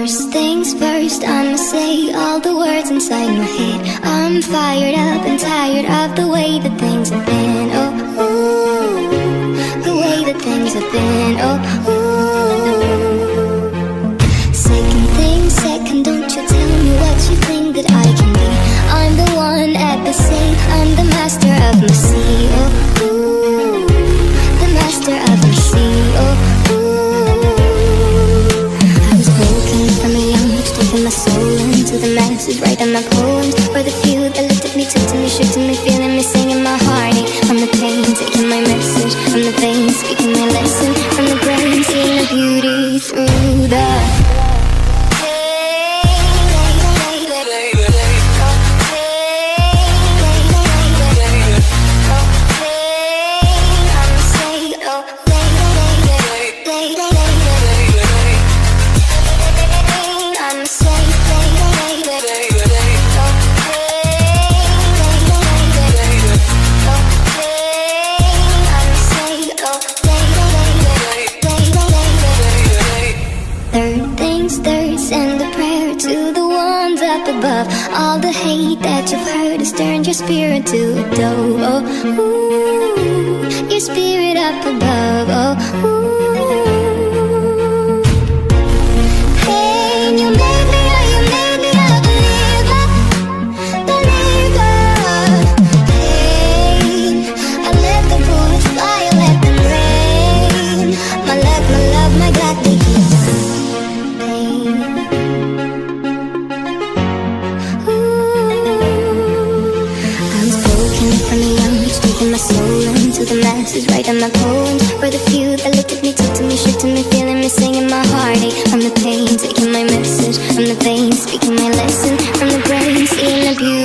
First things first, I'ma say all the words inside my head. I'm fired up and tired of the way that things have been. Oh, ooh, the way that things have been. Oh, ooh. Second thing second, don't you tell me what you think that I can be. I'm the one at the sea, I'm the master of my sea. Oh, ooh, the master of my sea. Oh, my soul into the masses, writing my poems for the few that looked at me, took to me, shook to me, feeling me, singing my heartache. From the pain, taking my message from the veins, speaking my lesson from the brain, seeing the beauty through the above. All the hate that you've heard has turned your spirit to a dove. Oh, ooh, your spirit up above. Oh, ooh. Hey, you made me a believer, believer. Hey, I let the bullets fly, I let them rain. My love, my God, they keep pain. My soul into the masses, writing my poems for the few that looked at me, took to me, shook to me, feeling me, singing my heartache from the pain, taking my message from the veins, speaking my lesson from the brain, seeing the beauty.